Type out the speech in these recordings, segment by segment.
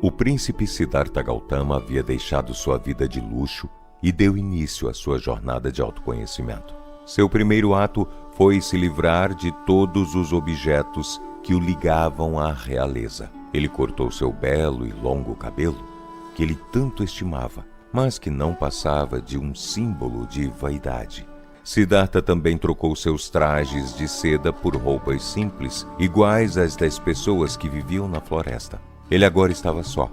O príncipe Siddhartha Gautama havia deixado sua vida de luxo e deu início à sua jornada de autoconhecimento. Seu primeiro ato foi se livrar de todos os objetos que o ligavam à realeza. Ele cortou seu belo e longo cabelo, que ele tanto estimava, mas que não passava de um símbolo de vaidade. Siddhartha também trocou seus trajes de seda por roupas simples, iguais às das pessoas que viviam na floresta. Ele agora estava só,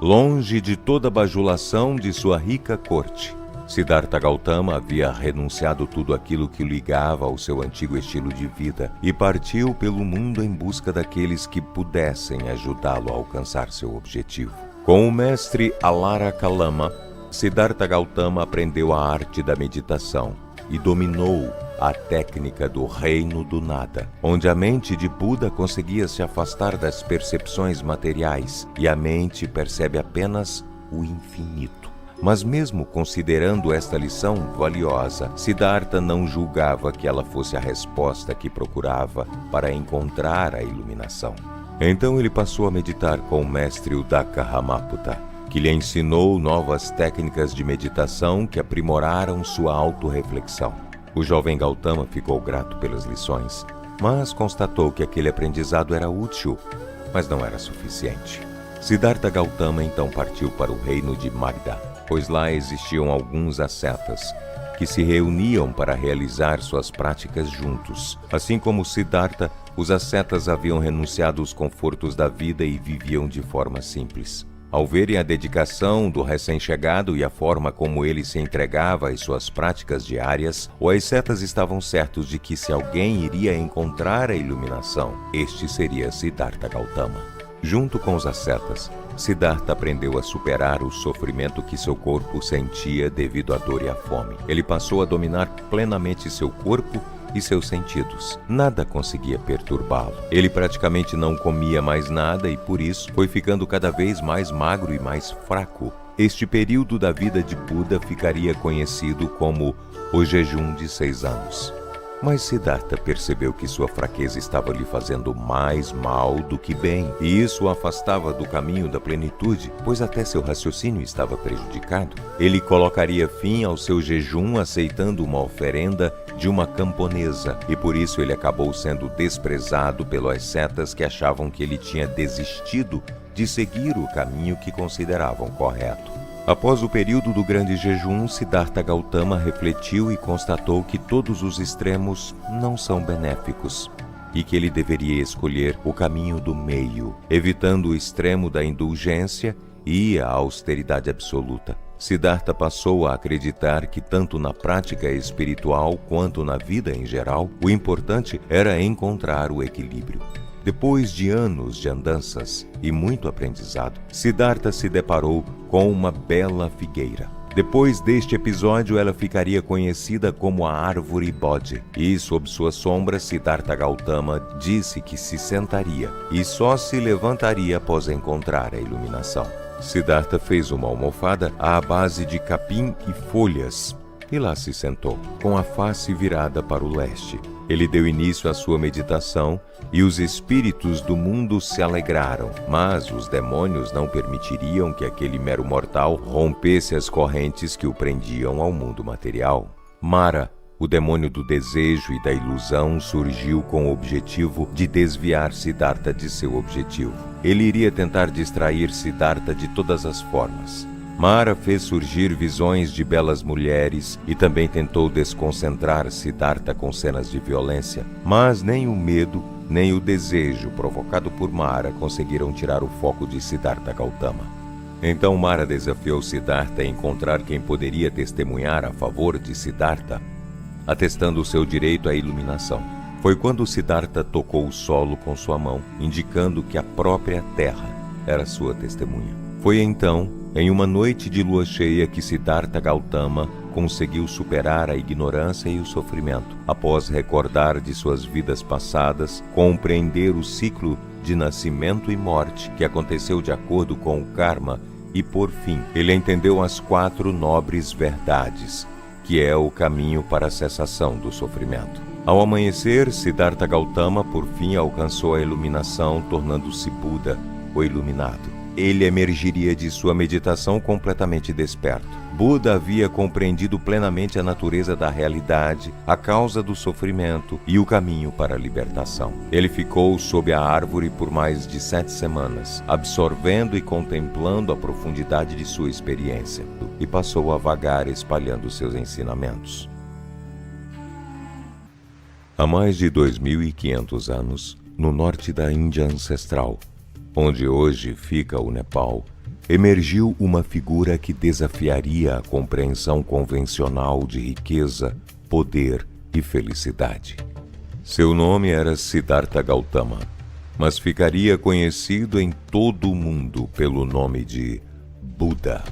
longe de toda a bajulação de sua rica corte. Siddhartha Gautama havia renunciado tudo aquilo que o ligava ao seu antigo estilo de vida e partiu pelo mundo em busca daqueles que pudessem ajudá-lo a alcançar seu objetivo. Com o mestre Alara Kalama, Siddhartha Gautama aprendeu a arte da meditação e dominou a técnica do reino do nada, onde a mente de Buda conseguia se afastar das percepções materiais e a mente percebe apenas o infinito. Mas mesmo considerando esta lição valiosa, Siddhartha não julgava que ela fosse a resposta que procurava para encontrar a iluminação. Então ele passou a meditar com o mestre Uddaka Ramaputa, que lhe ensinou novas técnicas de meditação que aprimoraram sua autorreflexão. O jovem Gautama ficou grato pelas lições, mas constatou que aquele aprendizado era útil, mas não era suficiente. Siddhartha Gautama então partiu para o reino de Magda, pois lá existiam alguns ascetas que se reuniam para realizar suas práticas juntos. Assim como Siddhartha, os ascetas haviam renunciado aos confortos da vida e viviam de forma simples. Ao verem a dedicação do recém-chegado e a forma como ele se entregava às suas práticas diárias, os ascetas estavam certos de que se alguém iria encontrar a iluminação, este seria Siddhartha Gautama. Junto com os ascetas, Siddhartha aprendeu a superar o sofrimento que seu corpo sentia devido à dor e à fome. Ele passou a dominar plenamente seu corpo e seus sentidos. Nada conseguia perturbá-lo. Ele praticamente não comia mais nada e, por isso, foi ficando cada vez mais magro e mais fraco. Este período da vida de Buda ficaria conhecido como o jejum de 6 anos. Mas Siddhartha percebeu que sua fraqueza estava lhe fazendo mais mal do que bem, e isso o afastava do caminho da plenitude, pois até seu raciocínio estava prejudicado. Ele colocaria fim ao seu jejum aceitando uma oferenda de uma camponesa, e por isso ele acabou sendo desprezado pelos ascetas que achavam que ele tinha desistido de seguir o caminho que consideravam correto. Após o período do grande jejum, Siddhartha Gautama refletiu e constatou que todos os extremos não são benéficos e que ele deveria escolher o caminho do meio, evitando o extremo da indulgência e a austeridade absoluta. Siddhartha passou a acreditar que tanto na prática espiritual quanto na vida em geral, o importante era encontrar o equilíbrio. Depois de anos de andanças e muito aprendizado, Siddhartha se deparou com uma bela figueira. Depois deste episódio, ela ficaria conhecida como a Árvore Bodhi, e sob sua sombra, Siddhartha Gautama disse que se sentaria e só se levantaria após encontrar a iluminação. Siddhartha fez uma almofada à base de capim e folhas e lá se sentou, com a face virada para o leste. Ele deu início à sua meditação e os espíritos do mundo se alegraram, mas os demônios não permitiriam que aquele mero mortal rompesse as correntes que o prendiam ao mundo material. Mara, o demônio do desejo e da ilusão, surgiu com o objetivo de desviar Siddhartha de seu objetivo. Ele iria tentar distrair Siddhartha de todas as formas. Mara fez surgir visões de belas mulheres e também tentou desconcentrar Siddhartha com cenas de violência, mas nem o medo, nem o desejo provocado por Mara conseguiram tirar o foco de Siddhartha Gautama. Então Mara desafiou Siddhartha a encontrar quem poderia testemunhar a favor de Siddhartha, atestando seu direito à iluminação. Foi quando Siddhartha tocou o solo com sua mão, indicando que a própria terra era sua testemunha. Foi então, em uma noite de lua cheia, que Siddhartha Gautama conseguiu superar a ignorância e o sofrimento. Após recordar de suas vidas passadas, compreender o ciclo de nascimento e morte que aconteceu de acordo com o karma e, por fim, ele entendeu as 4 nobres verdades, que é o caminho para a cessação do sofrimento. Ao amanhecer, Siddhartha Gautama por fim alcançou a iluminação, tornando-se Buda, o iluminado. ele emergiria de sua meditação completamente desperto. Buda havia compreendido plenamente a natureza da realidade, a causa do sofrimento e o caminho para a libertação. Ele ficou sob a árvore por mais de 7 semanas, absorvendo e contemplando a profundidade de sua experiência, e passou a vagar espalhando seus ensinamentos. Há mais de 2.500 anos, no norte da Índia ancestral, onde hoje fica o Nepal, emergiu uma figura que desafiaria a compreensão convencional de riqueza, poder e felicidade. Seu nome era Siddhartha Gautama, mas ficaria conhecido em todo o mundo pelo nome de Buda.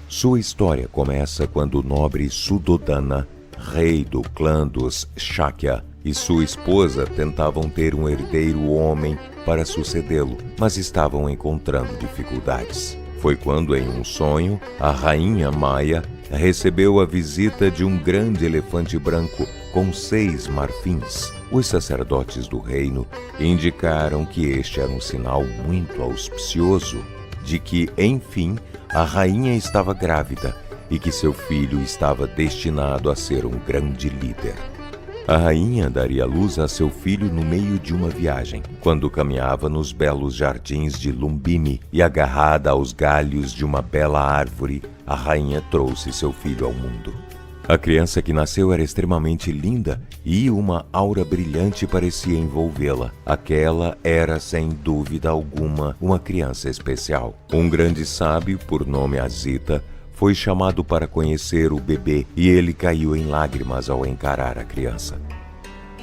Sua história começa quando o nobre Suddhodana, rei do clã dos Shakya, e sua esposa tentavam ter um herdeiro homem para sucedê-lo, mas estavam encontrando dificuldades. Foi quando, em um sonho, a rainha Maya recebeu a visita de um grande elefante branco com 6 marfins. Os sacerdotes do reino indicaram que este era um sinal muito auspicioso de que, enfim, a rainha estava grávida e que seu filho estava destinado a ser um grande líder. A rainha daria luz a seu filho no meio de uma viagem, quando caminhava nos belos jardins de Lumbini e, agarrada aos galhos de uma bela árvore, a rainha trouxe seu filho ao mundo. A criança que nasceu era extremamente linda e uma aura brilhante parecia envolvê-la. Aquela era, sem dúvida alguma, uma criança especial. Um grande sábio, por nome Asita, foi chamado para conhecer o bebê e ele caiu em lágrimas ao encarar a criança.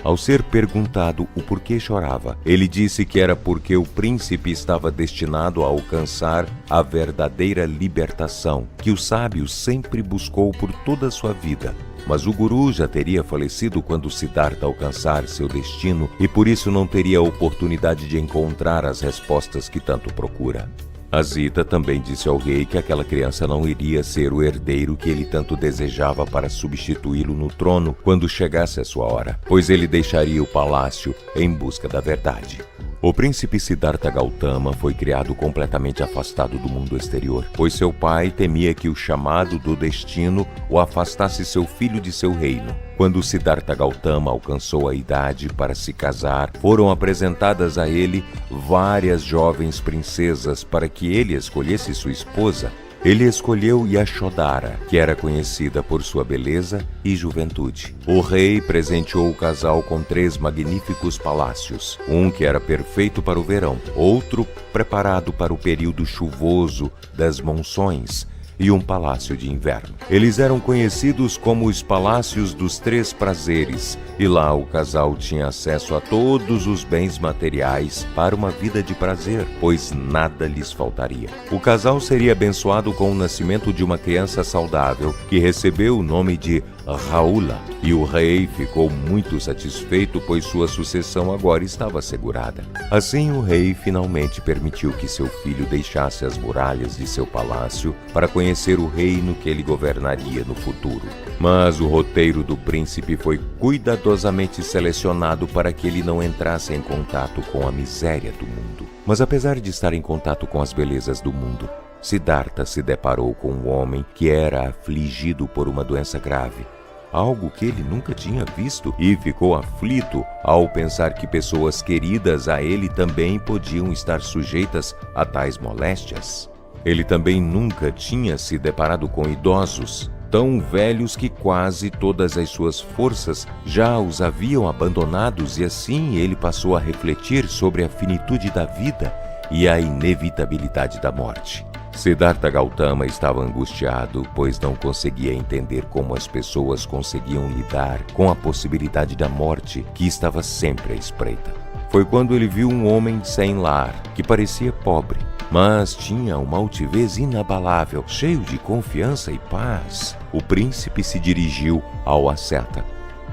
Ao ser perguntado o porquê chorava, ele disse que era porque o príncipe estava destinado a alcançar a verdadeira libertação, que o sábio sempre buscou por toda a sua vida. Mas o guru já teria falecido quando Siddhartha alcançar seu destino e por isso não teria a oportunidade de encontrar as respostas que tanto procura. Asita também disse ao rei que aquela criança não iria ser o herdeiro que ele tanto desejava para substituí-lo no trono quando chegasse a sua hora, pois ele deixaria o palácio em busca da verdade. O príncipe Siddhartha Gautama foi criado completamente afastado do mundo exterior, pois seu pai temia que o chamado do destino o afastasse seu filho de seu reino. Quando Siddhartha Gautama alcançou a idade para se casar, foram apresentadas a ele várias jovens princesas para que ele escolhesse sua esposa. Ele escolheu Yashodhara, que era conhecida por sua beleza e juventude. O rei presenteou o casal com 3 magníficos palácios, um que era perfeito para o verão, outro preparado para o período chuvoso das monções e um palácio de inverno. Eles eram conhecidos como os Palácios dos 3 Prazeres, e lá o casal tinha acesso a todos os bens materiais para uma vida de prazer, pois nada lhes faltaria. O casal seria abençoado com o nascimento de uma criança saudável, que recebeu o nome de Rahula, e o rei ficou muito satisfeito, pois sua sucessão agora estava assegurada. Assim, o rei finalmente permitiu que seu filho deixasse as muralhas de seu palácio para conhecer o reino que ele governaria no futuro. Mas o roteiro do príncipe foi cuidadosamente selecionado para que ele não entrasse em contato com a miséria do mundo. Mas apesar de estar em contato com as belezas do mundo, Siddhartha se deparou com um homem que era afligido por uma doença grave, algo que ele nunca tinha visto, e ficou aflito ao pensar que pessoas queridas a ele também podiam estar sujeitas a tais moléstias. Ele também nunca tinha se deparado com idosos tão velhos que quase todas as suas forças já os haviam abandonados, e assim ele passou a refletir sobre a finitude da vida e a inevitabilidade da morte. Siddhartha Gautama estava angustiado, pois não conseguia entender como as pessoas conseguiam lidar com a possibilidade da morte que estava sempre à espreita. Foi quando ele viu um homem sem lar, que parecia pobre, mas tinha uma altivez inabalável, cheio de confiança e paz. O príncipe se dirigiu ao asceta,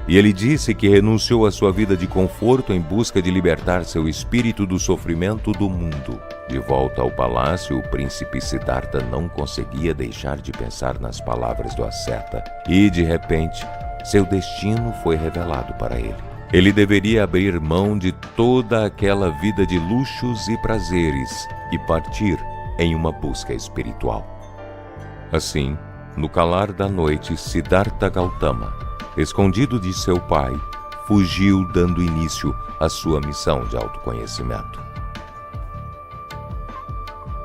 e ele disse que renunciou à sua vida de conforto em busca de libertar seu espírito do sofrimento do mundo. De volta ao palácio, o príncipe Siddhartha não conseguia deixar de pensar nas palavras do asceta, e de repente, seu destino foi revelado para ele. Ele deveria abrir mão de toda aquela vida de luxos e prazeres e partir em uma busca espiritual. Assim, no calar da noite, Siddhartha Gautama, escondido de seu pai, fugiu dando início à sua missão de autoconhecimento.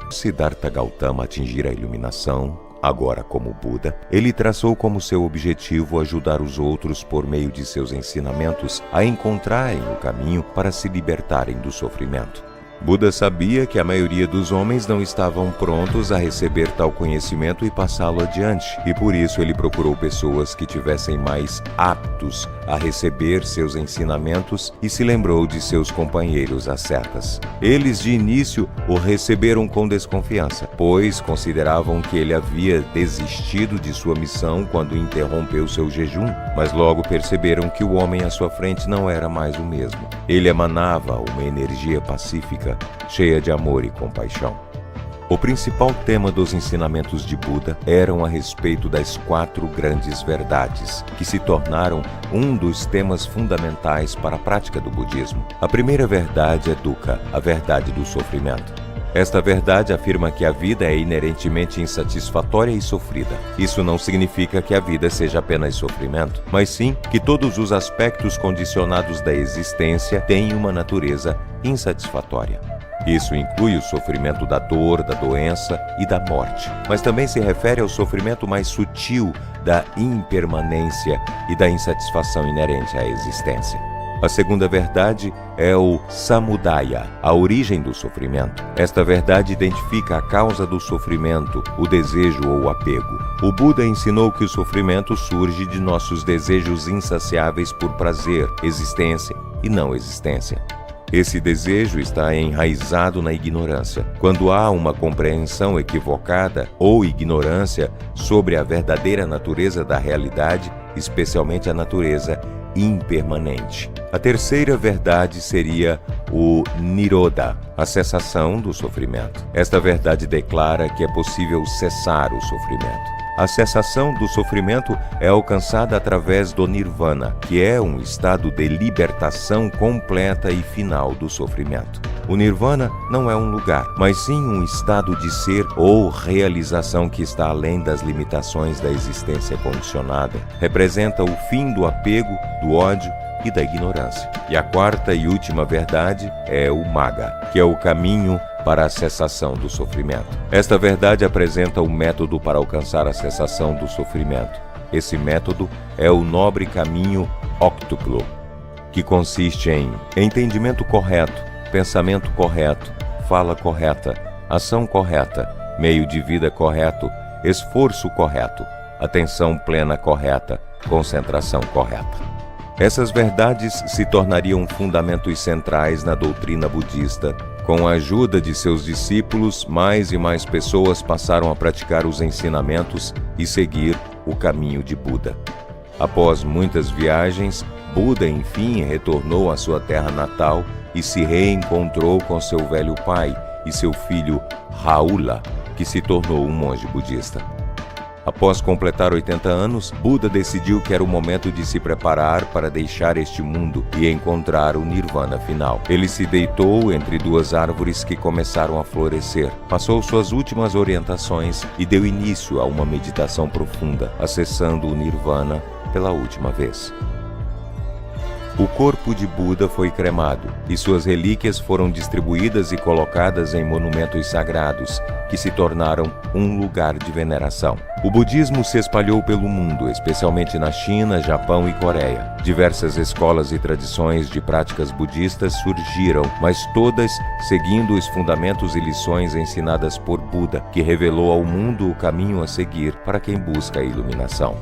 Siddhartha Gautama atingir a iluminação, agora como Buda, ele traçou como seu objetivo ajudar os outros por meio de seus ensinamentos a encontrarem o caminho para se libertarem do sofrimento. Buda sabia que a maioria dos homens não estavam prontos a receber tal conhecimento e passá-lo adiante, e por isso ele procurou pessoas que tivessem mais aptos a receber seus ensinamentos e se lembrou de seus companheiros ascetas. Eles de início o receberam com desconfiança, pois consideravam que ele havia desistido de sua missão quando interrompeu seu jejum, mas logo perceberam que o homem à sua frente não era mais o mesmo. Ele emanava uma energia pacífica, cheia de amor e compaixão. O principal tema dos ensinamentos de Buda eram a respeito das 4 grandes verdades, que se tornaram um dos temas fundamentais para a prática do budismo. A primeira verdade é Dukkha, a verdade do sofrimento. Esta verdade afirma que a vida é inerentemente insatisfatória e sofrida. Isso não significa que a vida seja apenas sofrimento, mas sim que todos os aspectos condicionados da existência têm uma natureza insatisfatória. Isso inclui o sofrimento da dor, da doença e da morte, mas também se refere ao sofrimento mais sutil da impermanência e da insatisfação inerente à existência. A segunda verdade é o samudaya, a origem do sofrimento. Esta verdade identifica a causa do sofrimento, o desejo ou o apego. O Buda ensinou que o sofrimento surge de nossos desejos insaciáveis por prazer, existência e não existência. Esse desejo está enraizado na ignorância. Quando há uma compreensão equivocada ou ignorância sobre a verdadeira natureza da realidade, especialmente a natureza impermanente. A terceira verdade seria o Nirodha, a cessação do sofrimento. Esta verdade declara que é possível cessar o sofrimento. A cessação do sofrimento é alcançada através do Nirvana, que é um estado de libertação completa e final do sofrimento. O Nirvana não é um lugar, mas sim um estado de ser ou realização que está além das limitações da existência condicionada. Representa o fim do apego, do ódio e da ignorância. E a quarta e última verdade é o Magga, que é o caminho para a cessação do sofrimento. Esta verdade apresenta o método para alcançar a cessação do sofrimento. Esse método é o nobre caminho óctuplo, que consiste em entendimento correto, pensamento correto, fala correta, ação correta, meio de vida correto, esforço correto, atenção plena correta, concentração correta. Essas verdades se tornariam fundamentos centrais na doutrina budista. Com a ajuda de seus discípulos, mais e mais pessoas passaram a praticar os ensinamentos e seguir o caminho de Buda. Após muitas viagens, Buda enfim retornou à sua terra natal e se reencontrou com seu velho pai e seu filho Rahula, que se tornou um monge budista. Após completar 80 anos, Buda decidiu que era o momento de se preparar para deixar este mundo e encontrar o Nirvana final. Ele se deitou entre 2 árvores que começaram a florescer, passou suas últimas orientações e deu início a uma meditação profunda, acessando o Nirvana pela última vez. O corpo de Buda foi cremado e suas relíquias foram distribuídas e colocadas em monumentos sagrados, que se tornaram um lugar de veneração. O budismo se espalhou pelo mundo, especialmente na China, Japão e Coreia. Diversas escolas e tradições de práticas budistas surgiram, mas todas seguindo os fundamentos e lições ensinadas por Buda, que revelou ao mundo o caminho a seguir para quem busca a iluminação.